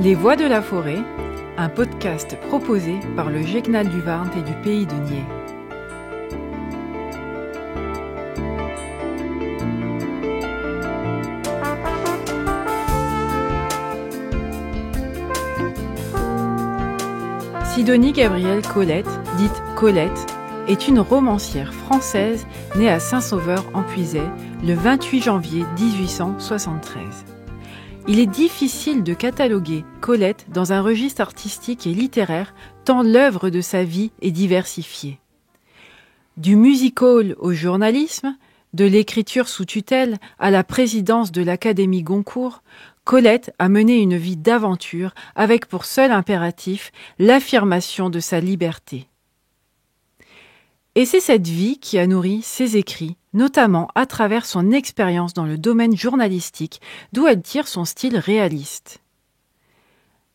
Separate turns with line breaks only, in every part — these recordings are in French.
Les Voix de la Forêt, un podcast proposé par le Gegnal du Varnt et du Pays de Nied. Sidonie Gabrielle Colette, dite Colette, est une romancière française née à Saint-Sauveur-en-Puisaye le 28 janvier 1873. Il est difficile de cataloguer Colette dans un registre artistique et littéraire tant l'œuvre de sa vie est diversifiée. Du music-hall au journalisme, de l'écriture sous tutelle à la présidence de l'Académie Goncourt, Colette a mené une vie d'aventure avec pour seul impératif l'affirmation de sa liberté. Et c'est cette vie qui a nourri ses écrits, notamment à travers son expérience dans le domaine journalistique, d'où elle tire son style réaliste.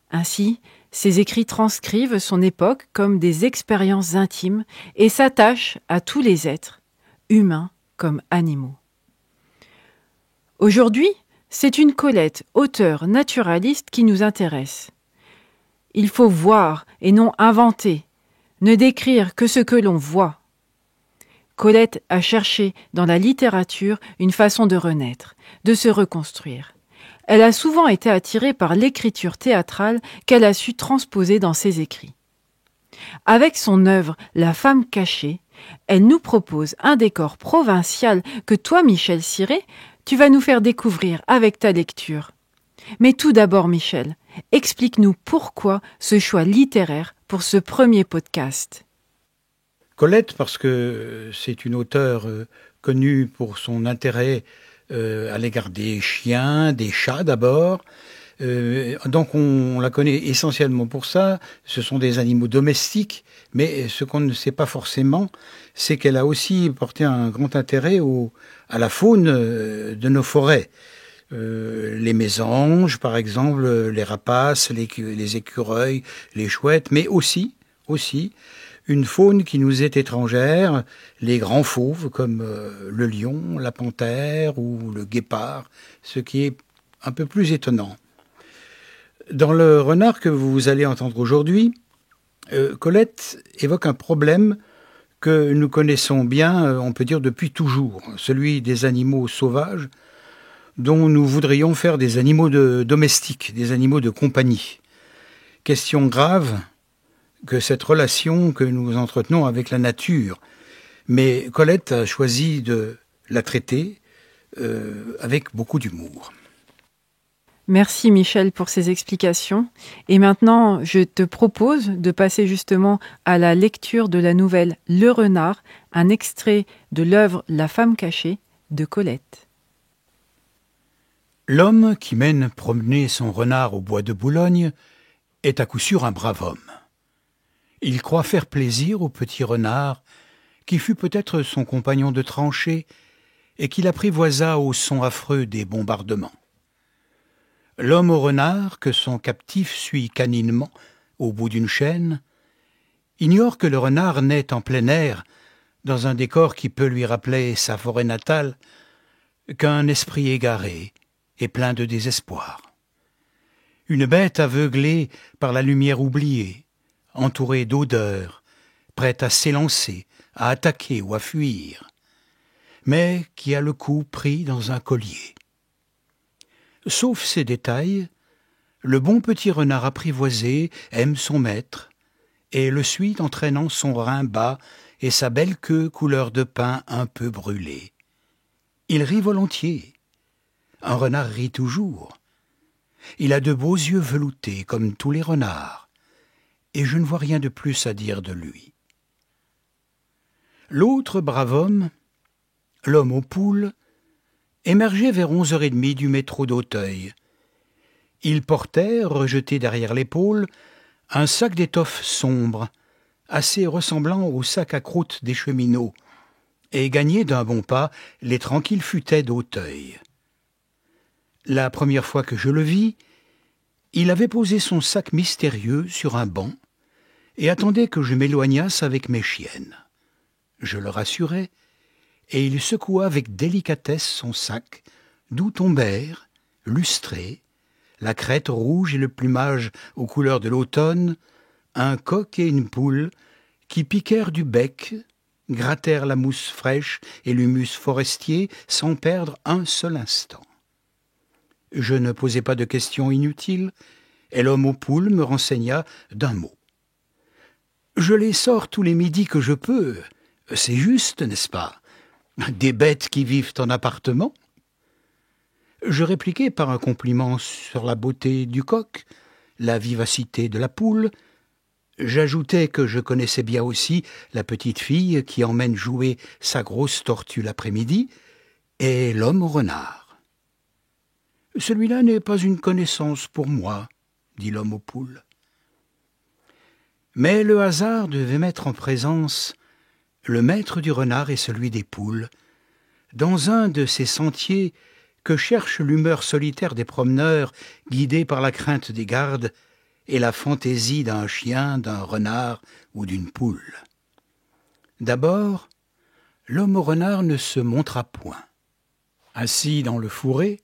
Ainsi, ses écrits transcrivent son époque comme des expériences intimes et s'attachent à tous les êtres, humains comme animaux. Aujourd'hui, c'est une Colette, auteure naturaliste, qui nous intéresse. Il faut voir et non inventer, ne décrire que ce que l'on voit. Colette a cherché dans la littérature une façon de renaître, de se reconstruire. Elle a souvent été attirée par l'écriture théâtrale qu'elle a su transposer dans ses écrits. Avec son œuvre La femme cachée, elle nous propose un décor provincial que toi, Michel Ciré, tu vas nous faire découvrir avec ta lecture. Mais tout d'abord, Michel, explique-nous pourquoi ce choix littéraire pour ce premier podcast.
Colette, parce que c'est une auteure connue pour son intérêt à l'égard des chiens, des chats d'abord. Donc on la connaît essentiellement pour ça. Ce sont des animaux domestiques, mais ce qu'on ne sait pas forcément, c'est qu'elle a aussi porté un grand intérêt à la faune de nos forêts. Les mésanges, par exemple, les rapaces, les écureuils, les chouettes, mais aussi une faune qui nous est étrangère, les grands fauves comme le lion, la panthère ou le guépard, ce qui est un peu plus étonnant. Dans le renard que vous allez entendre aujourd'hui, Colette évoque un problème que nous connaissons bien, on peut dire depuis toujours, celui des animaux sauvages, dont nous voudrions faire des animaux domestiques, des animaux de compagnie. Question grave que cette relation que nous entretenons avec la nature. Mais Colette a choisi de la traiter avec beaucoup d'humour.
Merci Michel pour ces explications. Et maintenant, je te propose de passer justement à la lecture de la nouvelle Le Renard, un extrait de l'œuvre La femme cachée de Colette.
L'homme qui mène promener son renard au bois de Boulogne est à coup sûr un brave homme. Il croit faire plaisir au petit renard, qui fut peut-être son compagnon de tranchée et qui l'apprivoisa au son affreux des bombardements. L'homme au renard, que son captif suit caninement au bout d'une chaîne, ignore que le renard naît en plein air, dans un décor qui peut lui rappeler sa forêt natale, qu'un esprit égaré et plein de désespoir. Une bête aveuglée par la lumière oubliée, entourée d'odeurs, prête à s'élancer, à attaquer ou à fuir, mais qui a le cou pris dans un collier. Sauf ces détails, le bon petit renard apprivoisé aime son maître et le suit entraînant son rein bas et sa belle queue couleur de pain un peu brûlée. Il rit volontiers. Un renard rit toujours. Il a de beaux yeux veloutés comme tous les renards, et je ne vois rien de plus à dire de lui. L'autre brave homme, l'homme aux poules, émergeait vers 11h30 du métro d'Auteuil. Il portait, rejeté derrière l'épaule, un sac d'étoffe sombre, assez ressemblant au sac à croûte des cheminots, et gagnait d'un bon pas les tranquilles futaies d'Auteuil. La première fois que je le vis, il avait posé son sac mystérieux sur un banc et attendait que je m'éloignasse avec mes chiennes. Je le rassurai, et il secoua avec délicatesse son sac, d'où tombèrent, lustrés, la crête rouge et le plumage aux couleurs de l'automne, un coq et une poule qui piquèrent du bec, grattèrent la mousse fraîche et l'humus forestier sans perdre un seul instant. Je ne posai pas de questions inutiles, et l'homme aux poules me renseigna d'un mot. « Je les sors tous les midis que je peux, c'est juste, n'est-ce pas? Des bêtes qui vivent en appartement ?» Je répliquai par un compliment sur la beauté du coq, la vivacité de la poule. J'ajoutai que je connaissais bien aussi la petite fille qui emmène jouer sa grosse tortue l'après-midi, et l'homme au renard. « Celui-là n'est pas une connaissance pour moi, » dit l'homme aux poules. Mais le hasard devait mettre en présence le maître du renard et celui des poules, dans un de ces sentiers que cherche l'humeur solitaire des promeneurs guidés par la crainte des gardes et la fantaisie d'un chien, d'un renard ou d'une poule. D'abord, l'homme au renard ne se montra point. Assis dans le fourré,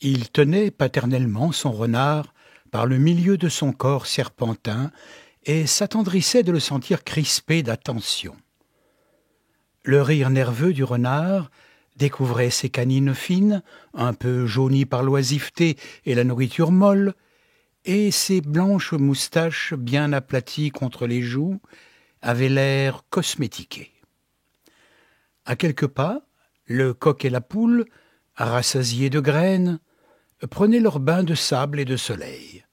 il tenait paternellement son renard par le milieu de son corps serpentin et s'attendrissait de le sentir crispé d'attention. Le rire nerveux du renard découvrait ses canines fines, un peu jaunies par l'oisiveté et la nourriture molle, et ses blanches moustaches bien aplaties contre les joues avaient l'air cosmétiqué. À quelques pas, le coq et la poule, rassasiés de graines, prenaient leur bain de sable et de soleil.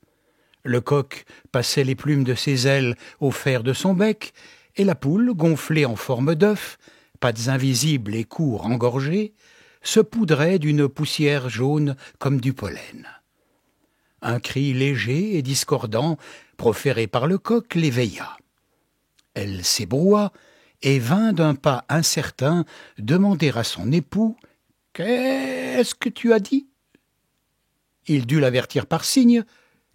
Le coq passait les plumes de ses ailes au fer de son bec, et la poule, gonflée en forme d'œuf, pattes invisibles et cou engorgés, se poudrait d'une poussière jaune comme du pollen. Un cri léger et discordant, proféré par le coq, l'éveilla. Elle s'ébroua et vint d'un pas incertain demander à son époux « Qu'est-ce que tu as dit ?» Il dut l'avertir par signe,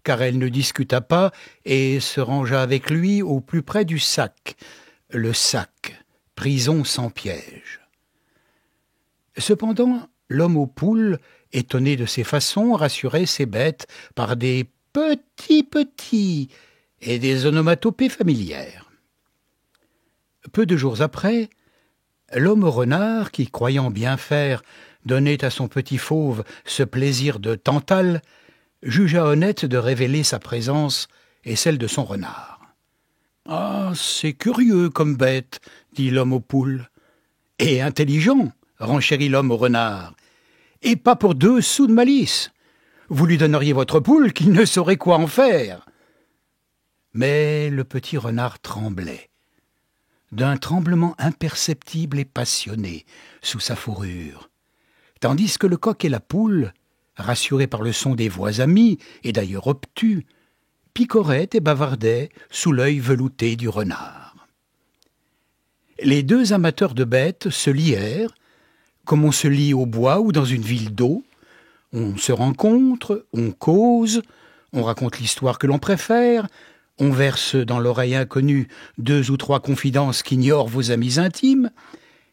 car elle ne discuta pas et se rangea avec lui au plus près du sac, le sac, prison sans piège. Cependant, l'homme aux poules, étonné de ses façons, rassurait ses bêtes par des petits et des onomatopées familières. Peu de jours après, l'homme au renard, qui, croyant bien faire, donnait à son petit fauve ce plaisir de tantale, jugea honnête de révéler sa présence et celle de son renard. « Ah, c'est curieux comme bête, » dit l'homme aux poules. « Et intelligent, » renchérit l'homme au renard. « Et pas pour 2 sous de malice. Vous lui donneriez votre poule qu'il ne saurait quoi en faire. » Mais le petit renard tremblait, d'un tremblement imperceptible et passionné sous sa fourrure, tandis que le coq et la poule, rassurés par le son des voix amies et d'ailleurs obtus, picoraient et bavardaient sous l'œil velouté du renard. Les 2 amateurs de bêtes se lièrent, comme on se lie au bois ou dans une ville d'eau. On se rencontre, on cause, on raconte l'histoire que l'on préfère, on verse dans l'oreille inconnue 2 ou 3 confidences qu'ignorent vos amis intimes,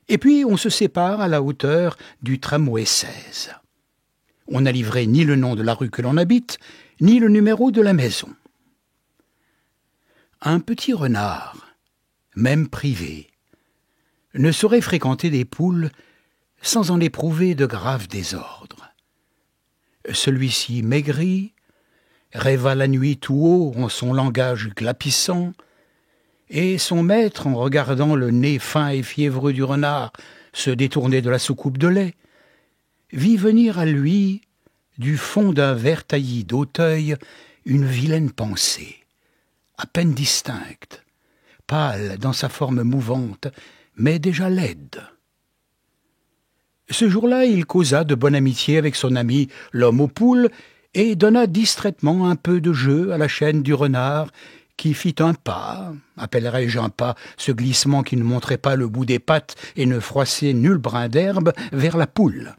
et puis on se sépare à la hauteur du tramway 16. On n'a livré ni le nom de la rue que l'on habite, ni le numéro de la maison. Un petit renard, même privé, ne saurait fréquenter des poules sans en éprouver de graves désordres. Celui-ci maigrit, rêva la nuit tout haut en son langage glapissant, et son maître, en regardant le nez fin et fiévreux du renard se détourner de la soucoupe de lait, vit venir à lui, du fond d'un verre taillis d'Auteuil, une vilaine pensée, à peine distincte, pâle dans sa forme mouvante, mais déjà laide. Ce jour-là, il causa de bonne amitié avec son ami l'homme aux poules et donna distraitement un peu de jeu à la chaîne du renard, qui fit un pas, appellerai-je un pas, ce glissement qui ne montrait pas le bout des pattes et ne froissait nul brin d'herbe, vers la poule.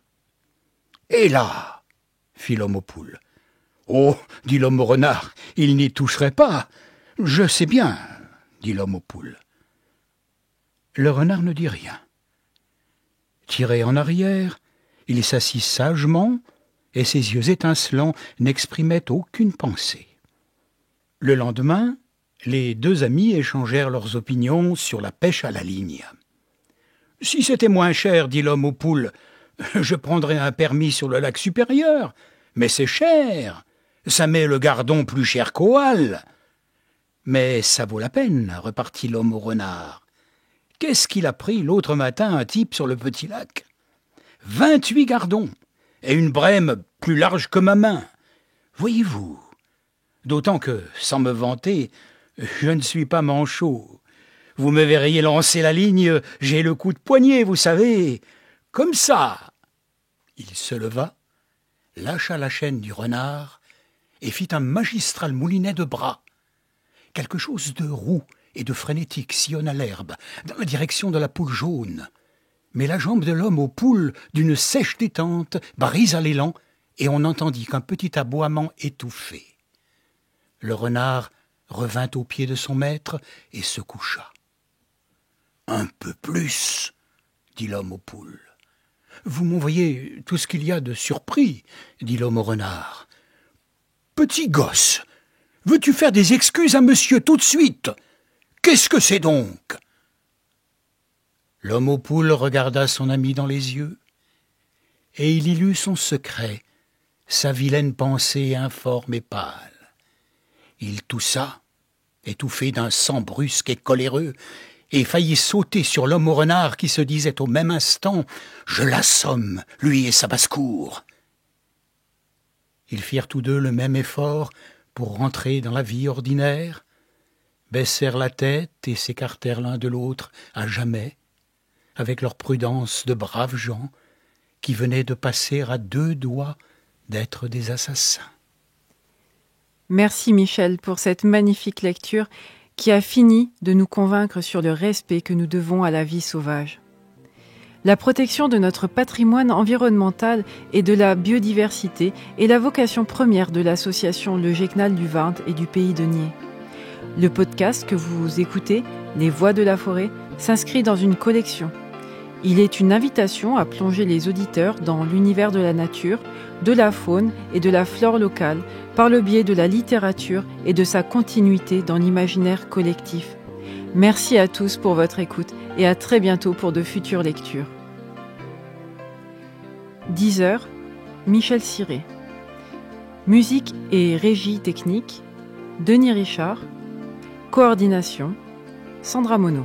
« Et là !» fit l'homme aux poules. « Oh !» dit l'homme au renard, « il n'y toucherait pas. »« Je sais bien !» dit l'homme aux poules. Le renard ne dit rien. Tiré en arrière, il s'assit sagement et ses yeux étincelants n'exprimaient aucune pensée. Le lendemain, les deux amis échangèrent leurs opinions sur la pêche à la ligne. « Si c'était moins cher, dit l'homme aux poules, je prendrais un permis sur le lac supérieur, mais c'est cher, ça met le gardon plus cher qu'au hall. »« Mais ça vaut la peine, repartit l'homme au renard. Qu'est-ce qu'il a pris l'autre matin un type sur le petit lac ? 28 gardons, et une brème plus large que ma main. Voyez-vous, d'autant que, sans me vanter, je ne suis pas manchot. Vous me verriez lancer la ligne, j'ai le coup de poignet, vous savez, comme ça. » Il se leva, lâcha la chaîne du renard et fit un magistral moulinet de bras. Quelque chose de roux et de frénétique sillonna l'herbe, dans la direction de la poule jaune. Mais la jambe de l'homme aux poules, d'une sèche détente, brisa l'élan, et on n'entendit qu'un petit aboiement étouffé. Le renard revint au pied de son maître et se coucha. « Un peu plus, dit l'homme aux poules. « Vous m'envoyez tout ce qu'il y a de surpris, dit l'homme au renard. « Petit gosse, veux-tu faire des excuses à monsieur tout de suite ? Qu'est-ce que c'est donc ?» L'homme aux poules regarda son ami dans les yeux, et il y lut son secret, sa vilaine pensée informe et pâle. Il toussa, étouffé d'un sang brusque et coléreux, et faillit sauter sur l'homme au renard qui se disait au même instant « Je l'assomme, lui et sa basse-cour !» Ils firent tous deux le même effort pour rentrer dans la vie ordinaire, baissèrent la tête et s'écartèrent l'un de l'autre à jamais, avec leur prudence de braves gens qui venaient de passer à 2 doigts d'être des assassins.
Merci Michel pour cette magnifique lecture qui a fini de nous convaincre sur le respect que nous devons à la vie sauvage. La protection de notre patrimoine environnemental et de la biodiversité est la vocation première de l'association Le Gecknal du Varnt et du Pays de Nied. Le podcast que vous écoutez, Les Voix de la forêt, s'inscrit dans une collection. Il est une invitation à plonger les auditeurs dans l'univers de la nature, de la faune et de la flore locale par le biais de la littérature et de sa continuité dans l'imaginaire collectif. Merci à tous pour votre écoute et à très bientôt pour de futures lectures. 10h, Michel Ciré. Musique et régie technique, Denis Richard. Coordination, Sandra Monod.